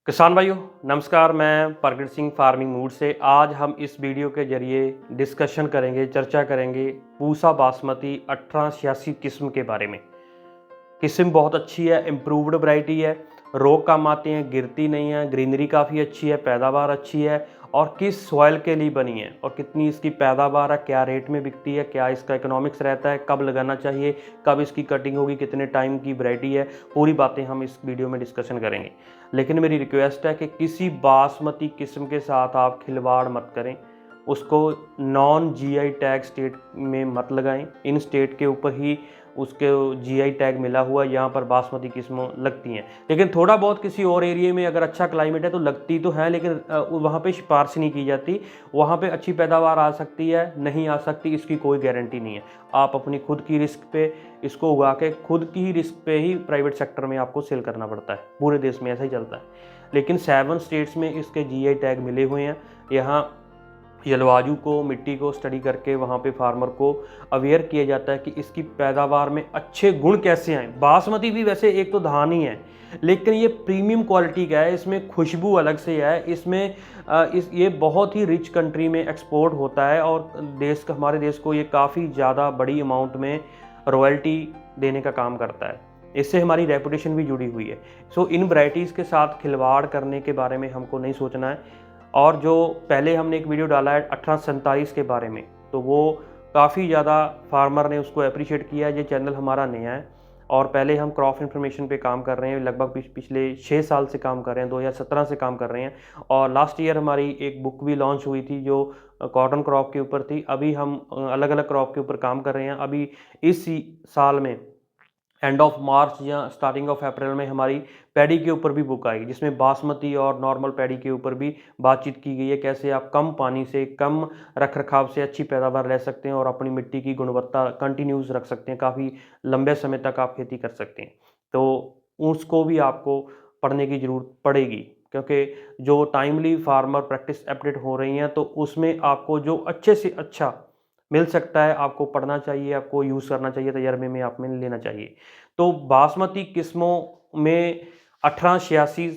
किसान भाइयों नमस्कार। मैं प्रगट सिंह फार्मिंग मूड से आज हम इस वीडियो के जरिए डिस्कशन करेंगे, चर्चा करेंगे पूसा बासमती 1886 किस्म के बारे में। किस्म बहुत अच्छी है, इम्प्रूव्ड वैरायटी है, रोग कम आते हैं, गिरती नहीं है, ग्रीनरी काफ़ी अच्छी है, पैदावार अच्छी है और किस सॉइल के लिए बनी है और कितनी इसकी पैदावार है, क्या रेट में बिकती है, क्या इसका इकोनॉमिक्स रहता है, कब लगाना चाहिए, कब इसकी कटिंग होगी, कितने टाइम की वैरायटी है, पूरी बातें हम इस वीडियो में डिस्कशन करेंगे। लेकिन मेरी रिक्वेस्ट है कि किसी बासमती किस्म के साथ आप खिलवाड़ मत करें, उसको नॉन जीआई टैग स्टेट में मत लगाएं। इन स्टेट के ऊपर ही उसके जीआई टैग मिला हुआ यहाँ पर बासमती किस्में लगती हैं, लेकिन थोड़ा बहुत किसी और एरिया में अगर अच्छा क्लाइमेट है तो लगती तो है, लेकिन वहाँ पे सिफारिश नहीं की जाती। वहाँ पे अच्छी पैदावार आ सकती है, नहीं आ सकती, इसकी कोई गारंटी नहीं है। आप अपनी खुद की रिस्क पे इसको उगा के खुद की ही रिस्क पे ही प्राइवेट सेक्टर में आपको सेल करना पड़ता है। पूरे देश में ऐसा ही चलता है, लेकिन 7 स्टेट्स में इसके जीआई टैग मिले हुए हैं। यहाँ जलवायु को, मिट्टी को स्टडी करके वहाँ पे फार्मर को अवेयर किया जाता है कि इसकी पैदावार में अच्छे गुण कैसे आए। बासमती भी वैसे एक तो धान ही है, लेकिन ये प्रीमियम क्वालिटी का है, इसमें खुशबू अलग से है, इसमें ये बहुत ही रिच कंट्री में एक्सपोर्ट होता है और हमारे देश को ये काफ़ी ज़्यादा बड़ी अमाउंट में रॉयल्टी देने का काम करता है। इससे हमारी रेपुटेशन भी जुड़ी हुई है। सो इन वैरायटीज़ के साथ खिलवाड़ करने के बारे में हमको नहीं सोचना है। और जो पहले हमने एक वीडियो डाला है 1847 के बारे में, तो वो काफ़ी ज़्यादा फार्मर ने उसको अप्रिशिएट किया है। ये चैनल हमारा नया है और पहले हम क्रॉप इन्फॉर्मेशन पे काम कर रहे हैं, लगभग पिछले 6 साल से काम कर रहे हैं, 2017 से काम कर रहे हैं। और लास्ट ईयर हमारी एक बुक भी लॉन्च हुई थी जो कॉटन क्रॉप के ऊपर थी। अभी हम अलग अलग क्रॉप के ऊपर काम कर रहे हैं। अभी इस साल में एंड ऑफ मार्च या स्टार्टिंग ऑफ अप्रैल में हमारी पैडी के ऊपर भी बुक आई, जिसमें बासमती और नॉर्मल पैडी के ऊपर भी बातचीत की गई है, कैसे आप कम पानी से, कम रख रखाव से अच्छी पैदावार ले सकते हैं और अपनी मिट्टी की गुणवत्ता कंटिन्यूस रख सकते हैं, काफ़ी लंबे समय तक आप खेती कर सकते हैं। तो उसको भी आपको पढ़ने की ज़रूरत पड़ेगी, क्योंकि जो टाइमली फार्मर प्रैक्टिस अपडेट हो रही हैं तो उसमें आपको जो अच्छे से अच्छा मिल सकता है आपको पढ़ना चाहिए, आपको यूज़ करना चाहिए, तजर्बे में आप में लेना चाहिए। तो बासमती किस्मों में 1886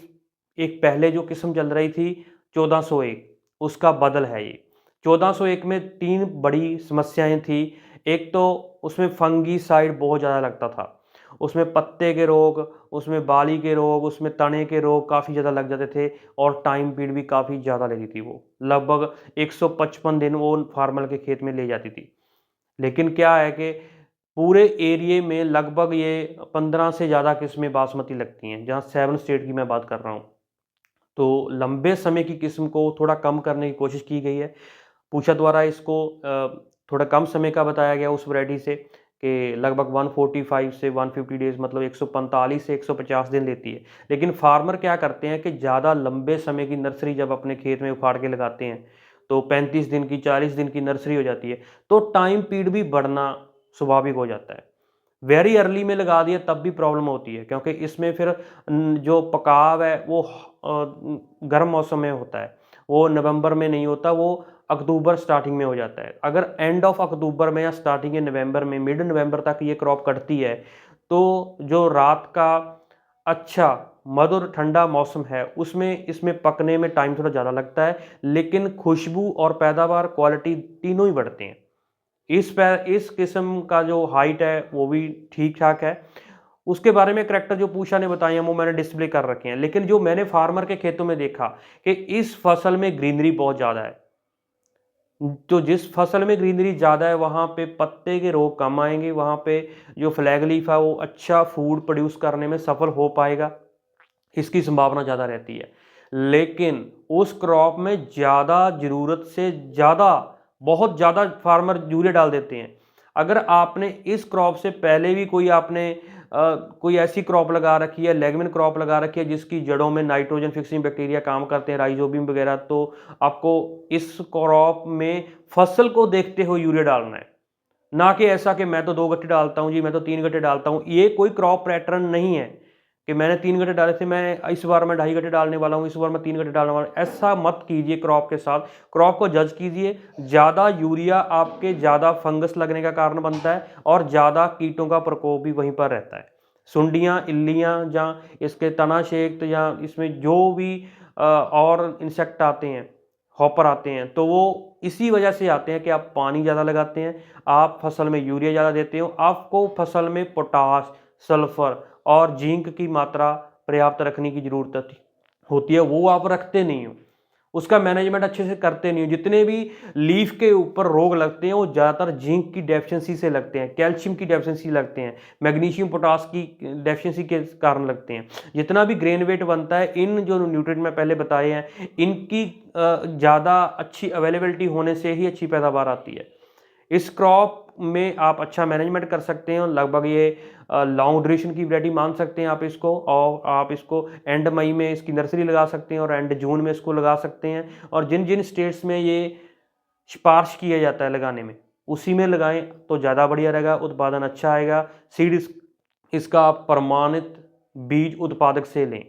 एक पहले जो किस्म चल रही थी 1401, उसका बदल है ये। 1401 में 3 बड़ी समस्याएं थी। एक तो उसमें फंगीसाइड बहुत ज़्यादा लगता था, उसमें पत्ते के रोग, उसमें बाली के रोग, उसमें तने के रोग काफ़ी ज़्यादा लग जाते थे और टाइम पीरियड भी काफ़ी ज़्यादा लेती थी। वो लगभग 155 दिन वो फार्मर के खेत में ले जाती थी। लेकिन क्या है कि पूरे एरिए में लगभग ये 15 से ज़्यादा किस्में बासमती लगती हैं, जहाँ 7 स्टेट की मैं बात कर रहा हूँ। तो लंबे समय की किस्म को थोड़ा कम करने की कोशिश की गई है। पूषा द्वारा इसको थोड़ा कम समय का बताया गया उस वैरायटी से कि लगभग 145 से 150 डेज़, मतलब 145 से 150 दिन लेती है। लेकिन फार्मर क्या करते हैं कि ज़्यादा लंबे समय की नर्सरी जब अपने खेत में उखाड़ के लगाते हैं तो 35 दिन की, 40 दिन की नर्सरी हो जाती है, तो टाइम पीरियड भी बढ़ना स्वाभाविक हो जाता है। वेरी अर्ली में लगा दिया तब भी प्रॉब्लम होती है, क्योंकि इसमें फिर जो पकाव है वो गर्म मौसम में होता है, वो नवंबर में नहीं होता, वो अक्टूबर स्टार्टिंग में हो जाता है। अगर एंड ऑफ अक्टूबर में या स्टार्टिंग नवंबर में, मिड नवंबर तक ये क्रॉप कटती है, तो जो रात का अच्छा मधुर ठंडा मौसम है उसमें इसमें पकने में टाइम थोड़ा ज़्यादा लगता है, लेकिन खुशबू और पैदावार क्वालिटी तीनों ही बढ़ते हैं। इस किस्म का जो हाइट है वो भी ठीक ठाक है। उसके बारे में करैक्टर जो पूछा ने बताए हैं वो मैंने डिस्प्ले कर रखे हैं, लेकिन जो मैंने फार्मर के खेतों में देखा कि इस फसल में ग्रीनरी बहुत ज़्यादा है। तो जिस फसल में ग्रीनरी ज़्यादा है वहाँ पे पत्ते के रोग कम आएंगे, वहाँ पे जो फ्लैग लीफ है वो अच्छा फूड प्रोड्यूस करने में सफल हो पाएगा, इसकी संभावना ज़्यादा रहती है। लेकिन उस क्रॉप में ज़्यादा ज़रूरत से ज़्यादा, बहुत ज़्यादा फार्मर यूरिया डाल देते हैं। अगर आपने इस क्रॉप से पहले भी कोई ऐसी क्रॉप लगा रखी है, लेगमिन क्रॉप लगा रखी है जिसकी जड़ों में नाइट्रोजन फिक्सिंग बैक्टीरिया काम करते हैं, राइजोबियम वगैरह, तो आपको इस क्रॉप में फसल को देखते हुए यूरिया डालना है, ना कि ऐसा कि मैं तो 2 गट्टे डालता हूँ जी, मैं तो 3 गट्टे डालता हूँ। ये कोई क्रॉप पैटर्न नहीं है कि मैंने 3 गट्टे डाले थे, मैं इस बार मैं 2.5 गट्टे डालने वाला हूँ, इस बार मैं 3 गट्टे डालने वाला हूँ। ऐसा मत कीजिए क्रॉप के साथ। क्रॉप को जज कीजिए। ज़्यादा यूरिया आपके ज़्यादा फंगस लगने का कारण बनता है और ज़्यादा कीटों का प्रकोप भी वहीं पर रहता है। सुंडियाँ, इल्लियाँ या इसके तनाशेक या इसमें जो भी और इंसेक्ट आते हैं, हॉपर आते हैं, तो वो इसी वजह से आते हैं कि आप पानी ज़्यादा लगाते हैं, आप फसल में यूरिया ज़्यादा देते हो, आपको फसल में पोटाश, सल्फर और जिंक की मात्रा पर्याप्त रखने की ज़रूरत होती है, वो आप रखते नहीं हो। उसका मैनेजमेंट अच्छे से करते नहीं हो। जितने भी लीफ के ऊपर रोग लगते हैं वो ज़्यादातर जिंक की डेफिशिएंसी से लगते हैं, कैल्शियम की डेफिशिएंसी लगते हैं, मैग्नीशियम पोटास की डेफिशिएंसी के कारण लगते हैं। जितना भी ग्रेन वेट बनता है, इन जो न्यूट्रिएंट मैं पहले बताए हैं, इनकी ज़्यादा अच्छी अवेलेबिलिटी होने से ही अच्छी पैदावार आती है। इस क्रॉप में आप अच्छा मैनेजमेंट कर सकते हैं। लगभग ये लॉन्ग ड्यूरेशन की वैरायटी मान सकते हैं आप इसको, और आप इसको एंड मई में इसकी नर्सरी लगा सकते हैं और एंड जून में इसको लगा सकते हैं। और जिन जिन स्टेट्स में ये सिफारिश किया जाता है लगाने में, उसी में लगाएं तो ज़्यादा बढ़िया रहेगा, उत्पादन अच्छा आएगा। सीड इसका आप प्रमाणित बीज उत्पादक से लें,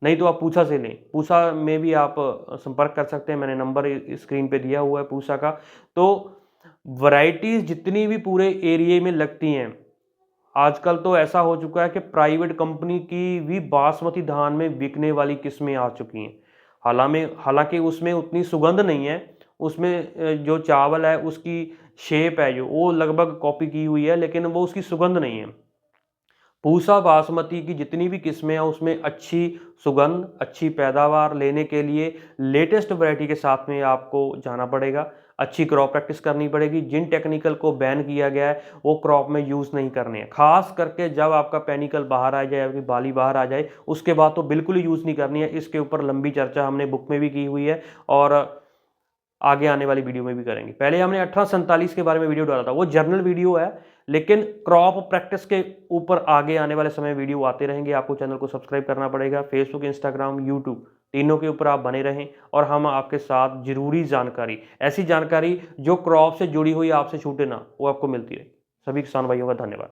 नहीं तो आप पूसा से लें। पूसा में भी आप संपर्क कर सकते हैं, मैंने नंबर स्क्रीन पे दिया हुआ है पूसा का। तो वैरायटीज जितनी भी पूरे एरिया में लगती हैं, आजकल तो ऐसा हो चुका है कि प्राइवेट कंपनी की भी बासमती धान में बिकने वाली किस्में आ चुकी हैं। हालांकि उसमें उतनी सुगंध नहीं है, उसमें जो चावल है उसकी शेप है जो वो लगभग कॉपी की हुई है, लेकिन वो उसकी सुगंध नहीं है। पूसा बासमती की जितनी भी किस्में हैं उसमें अच्छी सुगंध, अच्छी पैदावार लेने के लिए लेटेस्ट वैरायटी के साथ में आपको जाना पड़ेगा। अच्छी क्रॉप प्रैक्टिस करनी पड़ेगी। जिन टेक्निकल को बैन किया गया है वो क्रॉप में यूज़ नहीं करने हैं। खास करके जब आपका पेनिकल बाहर आ जाए, आपकी बाली बाहर आ जाए, उसके बाद तो बिल्कुल ही यूज़ नहीं करनी है। इसके ऊपर लंबी चर्चा हमने बुक में भी की हुई है और आगे आने वाली वीडियो में भी करेंगे। पहले हमने 1847 के बारे में वीडियो डाला था, वो जर्नल वीडियो है, लेकिन क्रॉप प्रैक्टिस के ऊपर आगे आने वाले समय वीडियो आते रहेंगे। आपको चैनल को सब्सक्राइब करना पड़ेगा। फेसबुक, इंस्टाग्राम, यूट्यूब तीनों के ऊपर आप बने रहें और हम आपके साथ जरूरी जानकारी, ऐसी जानकारी जो क्रॉप से जुड़ी हुई आपसे छूटे ना, वो आपको मिलती रहे। सभी किसान भाइयों का धन्यवाद।